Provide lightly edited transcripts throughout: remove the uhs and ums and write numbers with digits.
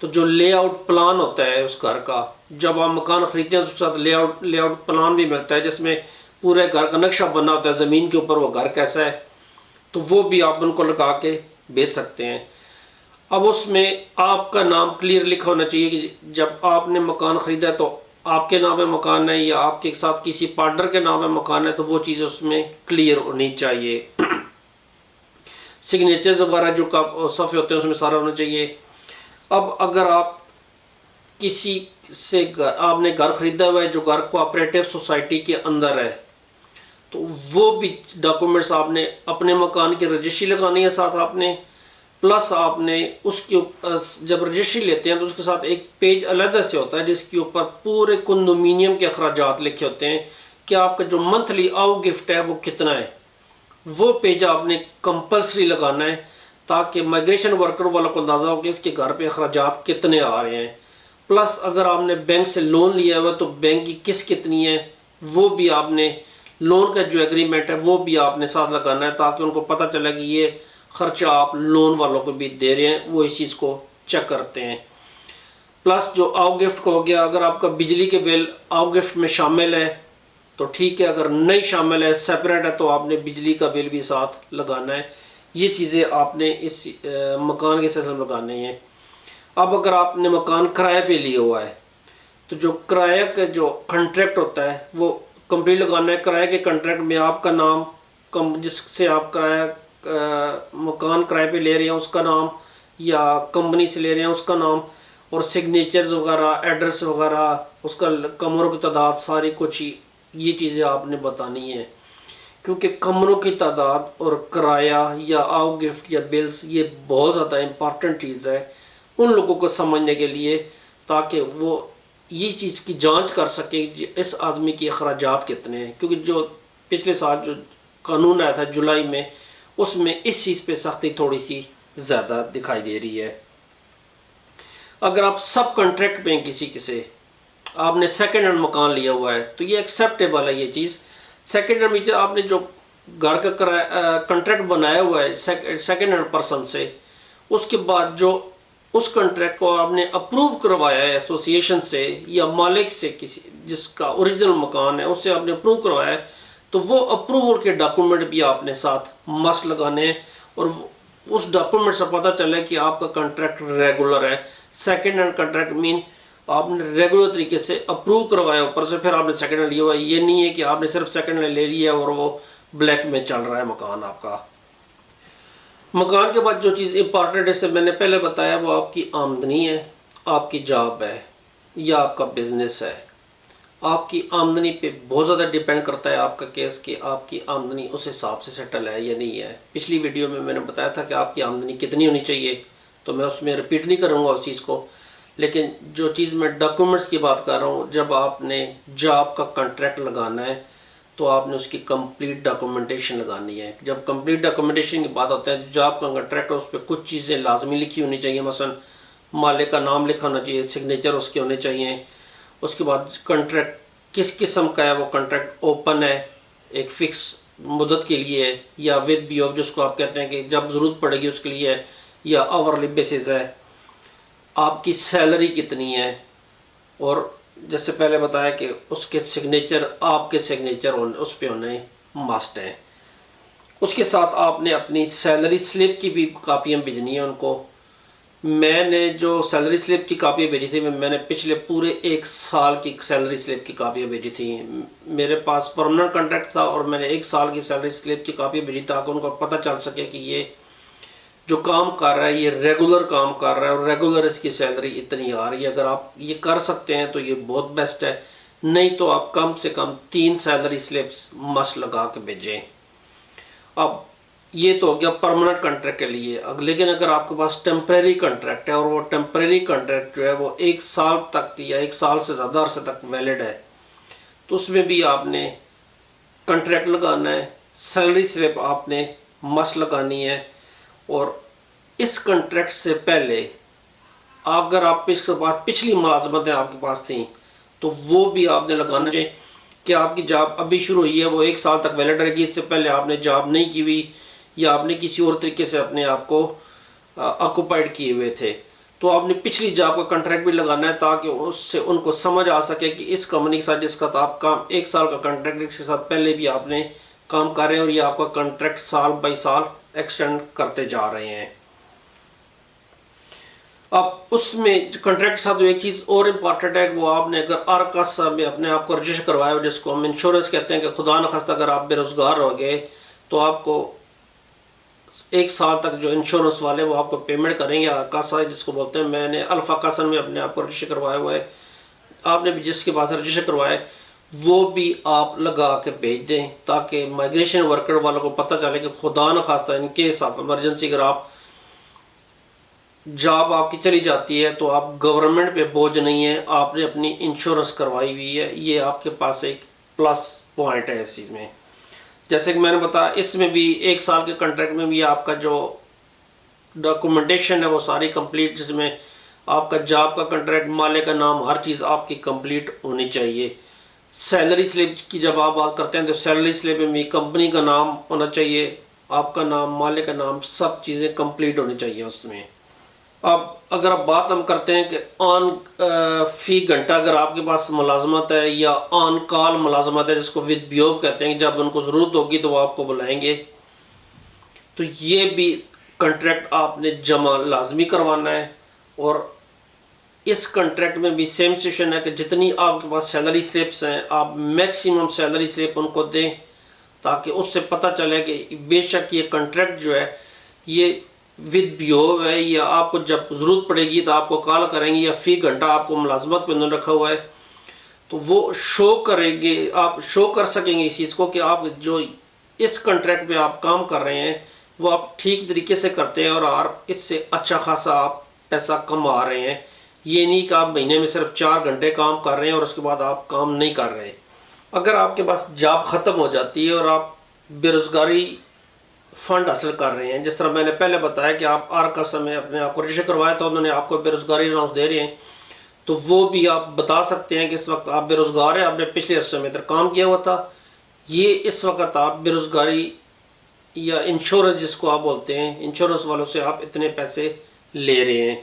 تو جو lay out plan ہوتا ہے اس گھر کا، جب آپ مکان خریدتے ہیں تو اس کے ساتھ لے آؤٹ پلان بھی ملتا ہے جس میں پورے گھر کا نقشہ بنا ہوتا ہے، زمین کے اوپر وہ گھر کیسا ہے، تو وہ بھی آپ ان کو لگا کے بیچ سکتے ہیں۔ اب اس میں آپ کا نام کلیئر لکھا ہونا چاہیے کہ جب آپ نے مکان خریدا تو آپ کے نام ہے مکان ہے یا آپ کے ساتھ کسی پارٹنر کے نام ہے مکان ہے، تو وہ چیز اس میں کلیئر ہونی چاہیے۔ سگنیچرز وغیرہ جو صفحے ہوتے ہیں اس میں سارا ہونا چاہیے۔ اب اگر آپ کسی سے آپ نے گھر خریدا ہوا ہے جو گھر کوآپریٹو سوسائٹی کے اندر ہے، تو وہ بھی ڈاکومنٹس آپ نے اپنے مکان کی رجسٹری لگانی ہے ساتھ آپ نے، پلس آپ نے اس کے جب رجسٹری لیتے ہیں تو اس کے ساتھ ایک پیج علیحدہ سے ہوتا ہے جس کے اوپر پورے کنڈومینیم کے اخراجات لکھے ہوتے ہیں کہ آپ کا جو منتھلی آؤ گفٹ ہے وہ کتنا ہے، وہ پیج آپ نے کمپلسری لگانا ہے تاکہ مائیگریشن ورکر والوں کو اندازہ ہو کہ اس کے گھر پہ اخراجات کتنے آ رہے ہیں۔ پلس اگر آپ نے بینک سے لون لیا ہوا تو بینک کی قسط کتنی ہے وہ بھی آپ نے، لون کا جو ایگریمنٹ ہے وہ بھی آپ نے ساتھ لگانا ہے تاکہ ان کو پتہ چلے کہ یہ خرچہ آپ لون والوں کو بھی دے رہے ہیں، وہ اس چیز کو چیک کرتے ہیں۔ پلس جو آؤ گفٹ کا ہو گیا، اگر آپ کا بجلی کے بل آؤ گفٹ میں شامل ہے تو ٹھیک ہے، اگر نہیں شامل ہے سیپریٹ ہے تو آپ نے بجلی کا بل بھی ساتھ لگانا ہے۔ یہ چیزیں آپ نے اس مکان کے سلسلے میں لگانے ہیں۔ اب اگر آپ نے مکان کرائے پہ لیا ہوا ہے تو جو کرایہ کا جو کنٹریکٹ ہوتا ہے وہ کمپلیٹ لگانا ہے۔ کرائے کے کنٹریکٹ میں آپ کا نام، جس سے آپ مکان کرائے پہ لے رہے ہیں اس کا نام، یا کمپنی سے لے رہے ہیں اس کا نام، اور سگنیچرز وغیرہ، ایڈریس وغیرہ، اس کا کمروں کی تعداد، ساری کچھ یہ چیزیں آپ نے بتانی ہیں، کیونکہ کمروں کی تعداد اور کرایہ یا آؤ گفٹ یا بلز یہ بہت زیادہ امپارٹنٹ چیز ہے ان لوگوں کو سمجھنے کے لیے، تاکہ وہ یہ چیز کی جانچ کر سکیں کہ اس آدمی کی اخراجات کتنے ہیں۔ کیونکہ جو پچھلے سال جو قانون آیا تھا جولائی میں، اس میں اس چیز پہ سختی تھوڑی سی زیادہ دکھائی دے رہی ہے۔ اگر آپ سب کنٹریکٹ پہ کسی سے آپ نے سیکنڈ ہینڈ مکان لیا ہوا ہے تو یہ ایکسیپٹیبل ہے یہ چیز۔ سیکنڈ ہینڈ آپ نے جو گھر کا کنٹریکٹ بنایا ہوا ہے سیکنڈ ہینڈ پرسن سے، اس کے بعد جو اس کنٹریکٹ کو آپ نے اپروو کروایا ہے ایسوسیشن سے یا مالک سے، کسی جس کا اوریجنل مکان ہے اس سے آپ نے اپروو کروایا ہے، تو وہ اپروول کے ڈاکومنٹ بھی آپ نے ساتھ مست لگانے ہیں، اور اس ڈاکومنٹ سے پتہ چلے کہ آپ کا کنٹریکٹ ریگولر ہے۔ سیکنڈ ہینڈ کنٹریکٹ مین آپ نے ریگولر طریقے سے اپروو کروایا اوپر سے، پھر آپ نے سیکنڈ ہینڈ لیا ہوا ہے۔ یہ نہیں ہے کہ آپ نے صرف سیکنڈ ہینڈ لے لیا اور وہ بلیک میں چل رہا ہے مکان آپ کا۔ مکان کے بعد جو چیز امپارٹنٹ ہے، سے میں نے پہلے بتایا، وہ آپ کی آمدنی ہے، آپ کی جاب ہے یا آپ کا بزنس ہے۔ آپ کی آمدنی پہ بہت زیادہ ڈیپینڈ کرتا ہے آپ کا کیس کہ آپ کی آمدنی اس حساب سے سیٹل ہے یا نہیں ہے۔ پچھلی ویڈیو میں نے بتایا تھا کہ آپ کی آمدنی کتنی ہونی چاہیے، تو میں اس میں ریپیٹ نہیں کروں گا اس چیز کو، لیکن جو چیز میں ڈاکومنٹس کی بات کر رہا ہوں، جب آپ نے جاب کا کنٹریکٹ لگانا ہے تو آپ نے اس کی کمپلیٹ ڈاکومنٹیشن لگانی ہے۔ جب کمپلیٹ ڈاکومنٹیشن کی بات ہوتا ہے، جاب کا کنٹریکٹ اس پہ کچھ چیزیں لازمی لکھی ہونی چاہیے، مثلا مالک کا نام لکھا ہونا چاہیے، سگنیچر اس کے ہونے چاہیے۔ اس کے بعد کنٹریکٹ کس قسم کا ہے، وہ کنٹریکٹ اوپن ہے، ایک فکس مدت کے لیے ہے، یا ود بی آف جس کو آپ کہتے ہیں کہ جب ضرورت پڑے گی اس کے لیے ہے، یا آورلی بیسز ہے، آپ کی سیلری کتنی ہے، اور جیسے پہلے بتایا کہ اس کے سگنیچر، آپ کے سگنیچر اس پہ ہونے مسٹ ہیں۔ اس کے ساتھ آپ نے اپنی سیلری سلپ کی بھی کاپیاں بھیجنی ہیں ان کو۔ میں نے جو سیلری سلپ کی کاپیاں بھیجی تھی، میں نے پچھلے پورے 1 سال کی سیلری سلپ کی کاپیاں بھیجی تھیں۔ میرے پاس پرماننٹ کنٹریکٹ تھا اور میں نے 1 سال کی سیلری سلپ کی کاپیاں بھیجی تاکہ ان کو پتہ چل سکے کہ یہ جو کام کر رہا ہے یہ ریگولر کام کر رہا ہے اور ریگولر اس کی سیلری اتنی آ رہی ہے۔ اگر آپ یہ کر سکتے ہیں تو یہ بہت بیسٹ ہے، نہیں تو آپ کم سے کم 3 سیلری سلپس مست لگا کے بھیجیں۔ اب یہ تو ہو گیا پرماننٹ کنٹریکٹ کے لیے، لیکن اگر آپ کے پاس ٹیمپریری کنٹریکٹ ہے اور وہ ٹیمپریری کنٹریکٹ جو ہے وہ 1 سال تک یا 1 سال سے زیادہ عرصے تک ویلڈ ہے، تو اس میں بھی آپ نے کنٹریکٹ لگانا ہے، سیلری سلپ آپ نے مست لگانی ہے، اور اس کنٹریکٹ سے پہلے اگر آپ اس کے بعد پچھلی ملازمتیں آپ کے پاس تھیں تو وہ بھی آپ نے لگانا چاہیے کہ آپ کی جاب ابھی شروع ہوئی ہے وہ 1 سال تک ویلڈ رہے گی، اس سے پہلے آپ نے جاب نہیں کی ہوئی یا آپ نے کسی اور طریقے سے اپنے آپ کو آکوپائڈ کیے ہوئے تھے، تو آپ نے پچھلی جاب کا کنٹریکٹ بھی لگانا ہے تاکہ اس سے ان کو سمجھ آ سکے کہ اس کمپنی کے ساتھ جس کا آپ کام 1 سال کا کنٹریکٹ اس کے ساتھ پہلے بھی آپ نے کام کر رہے ہیں اور یہ آپ کا کنٹریکٹ سال بائی سال ایکسٹینڈ کرتے جا رہے ہیں. اب اس میں کنٹریکٹ کے ساتھ ایک چیز اور امپورٹنٹ ہے، وہ آپ نے اگر آرکاسا میں اپنے آپ کو رجسٹر کروایا ہو، جس کو ہم انشورنس کہتے ہیں، کہ خدا نخواستہ اگر آپ بے روزگار ہو گئے تو آپ کو 1 سال تک جو انشورنس والے وہ آپ کو پیمنٹ کریں گے. آرکاسا جس کو بولتے ہیں، میں نے الفاقاسن میں اپنے آپ کو رجسٹر کروایا ہوا ہے، آپ نے بھی جس کے پاس رجسٹر کروایا ہے وہ بھی آپ لگا کے بھیج دیں تاکہ مائگریشن ورکر والوں کو پتہ چلے کہ خدا نخواستہ ان کیس آف ایمرجنسی اگر آپ جاب آپ کی چلی جاتی ہے تو آپ گورنمنٹ پہ بوجھ نہیں ہے، آپ نے اپنی انشورنس کروائی ہوئی ہے. یہ آپ کے پاس ایک پلس پوائنٹ ہے اس چیز میں. جیسے کہ میں نے بتایا اس میں بھی 1 سال کے کنٹریکٹ میں بھی آپ کا جو ڈاکومنٹیشن ہے وہ ساری کمپلیٹ، جس میں آپ کا جاب کا کنٹریکٹ، مالک کا نام، ہر چیز آپ کی کمپلیٹ ہونی چاہیے. سیلری سلپ کی جب آپ بات کرتے ہیں تو سیلری سلپ میں بھی کمپنی کا نام ہونا چاہیے، آپ کا نام، مالک کا نام، سب چیزیں کمپلیٹ ہونی چاہیے اس میں. اب اگر آپ بات ہم کرتے ہیں کہ آن فی گھنٹہ اگر آپ کے پاس ملازمت ہے یا آن کال ملازمت ہے، جس کو ود بیوو کہتے ہیں، جب ان کو ضرورت ہوگی تو وہ آپ کو بلائیں گے، تو یہ بھی کنٹریکٹ آپ نے جمع لازمی کروانا ہے. اور اس کنٹریکٹ میں بھی سیم سچویشن ہے کہ جتنی آپ کے پاس سیلری سلپس ہیں آپ میکسیمم سیلری سلپ ان کو دیں تاکہ اس سے پتہ چلے کہ بے شک یہ کنٹریکٹ جو ہے یہ ود بیو ہے، یا آپ کو جب ضرورت پڑے گی تو آپ کو کال کریں گے، یا فی گھنٹہ آپ کو ملازمت پہ انہوں نے رکھا ہوا ہے تو وہ شو کریں گے، آپ شو کر سکیں گے اس چیز کو کہ آپ جو اس کنٹریکٹ پہ آپ کام کر رہے ہیں وہ آپ ٹھیک طریقے سے کرتے ہیں اور اس سے اچھا خاصا آپ پیسہ کما رہے ہیں. یہ نہیں کہ آپ مہینے میں صرف 4 گھنٹے کام کر رہے ہیں اور اس کے بعد آپ کام نہیں کر رہے. اگر آپ کے پاس جاب ختم ہو جاتی ہے اور آپ بے روزگاری فنڈ حاصل کر رہے ہیں، جس طرح میں نے پہلے بتایا کہ آپ آرکاسا میں اپنے آپ کو رجسٹر کروایا تو انہوں نے آپ کو بے روزگاری الاؤنس دے رہے ہیں، تو وہ بھی آپ بتا سکتے ہیں کہ اس وقت آپ بے روزگار ہیں، آپ نے پچھلے عرصے میں ادھر کام کیا ہوا تھا، یہ اس وقت آپ بے روزگاری یا انشورنس جس کو آپ بولتے ہیں، انشورنس والوں سے آپ اتنے پیسے لے رہے ہیں.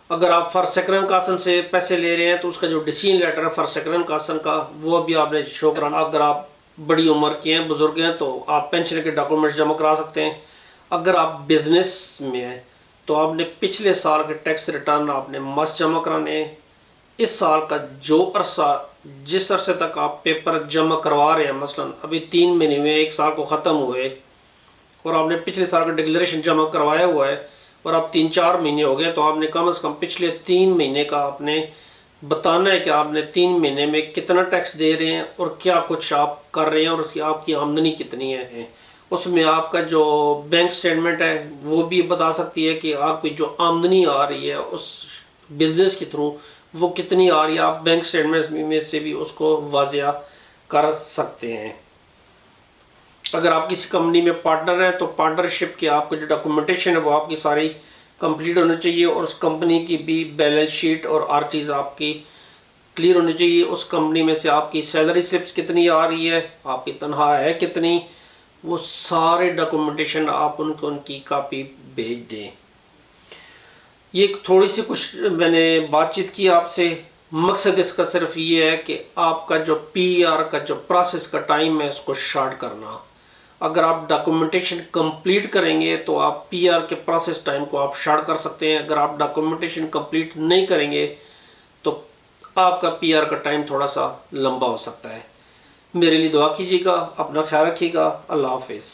اگر آپ فار سیکرن کاسن سے پیسے لے رہے ہیں تو اس کا جو ڈیسیژن لیٹر ہے فار سیکرن کاسن کا وہ بھی آپ نے شو کرانا. اگر آپ بڑی عمر کے ہیں، بزرگ ہیں، تو آپ پینشن کے ڈاکومنٹس جمع کرا سکتے ہیں. اگر آپ بزنس میں ہیں تو آپ نے پچھلے سال کے ٹیکس ریٹرن آپ نے مست جمع کرانے ہیں. اس سال کا جو عرصہ، جس عرصے تک آپ پیپر جمع کروا رہے ہیں، مثلا ابھی 3 مہینے میں 1 سال کو ختم ہوئے اور آپ نے پچھلے سال کا ڈکلیریشن جمع کروایا ہوا ہے اور اب 3-4 مہینے ہو گئے، تو آپ نے کم از کم پچھلے 3 مہینے کا آپ نے بتانا ہے کہ آپ نے 3 مہینے میں کتنا ٹیکس دے رہے ہیں اور کیا کچھ آپ کر رہے ہیں اور اس کی آپ کی آمدنی کتنی ہے. اس میں آپ کا جو بینک سٹیٹمنٹ ہے وہ بھی بتا سکتی ہے کہ آپ کی جو آمدنی آ رہی ہے اس بزنس کے تھرو وہ کتنی آ رہی ہے. آپ بینک سٹیٹمنٹ میں سے بھی اس کو واضح کر سکتے ہیں. اگر آپ کسی کمپنی میں پارٹنر ہیں تو پارٹنرشپ کے آپ کو جو ڈاکومنٹیشن ہے وہ آپ کی ساری کمپلیٹ ہونی چاہیے اور اس کمپنی کی بھی بیلنس شیٹ اور ہر چیز آپ کی کلیئر ہونی چاہیے. اس کمپنی میں سے آپ کی سیلری سلپس کتنی آ رہی ہے، آپ کی تنخواہ ہے کتنی، وہ سارے ڈاکومنٹیشن آپ ان کو ان کی کاپی بھیج دیں. یہ تھوڑی سی کچھ میں نے بات چیت کی آپ سے. مقصد اس کا صرف یہ ہے کہ آپ کا جو پی آر کا جو پروسیس کا ٹائم ہے اس کو شارٹ کرنا. اگر آپ ڈاکومنٹیشن کمپلیٹ کریں گے تو آپ پی آر کے پروسیس ٹائم کو آپ شارٹ کر سکتے ہیں. اگر آپ ڈاکومنٹیشن کمپلیٹ نہیں کریں گے تو آپ کا پی آر کا ٹائم تھوڑا سا لمبا ہو سکتا ہے. میرے لیے دعا کیجیے گا، اپنا خیال رکھیے گا. اللہ حافظ.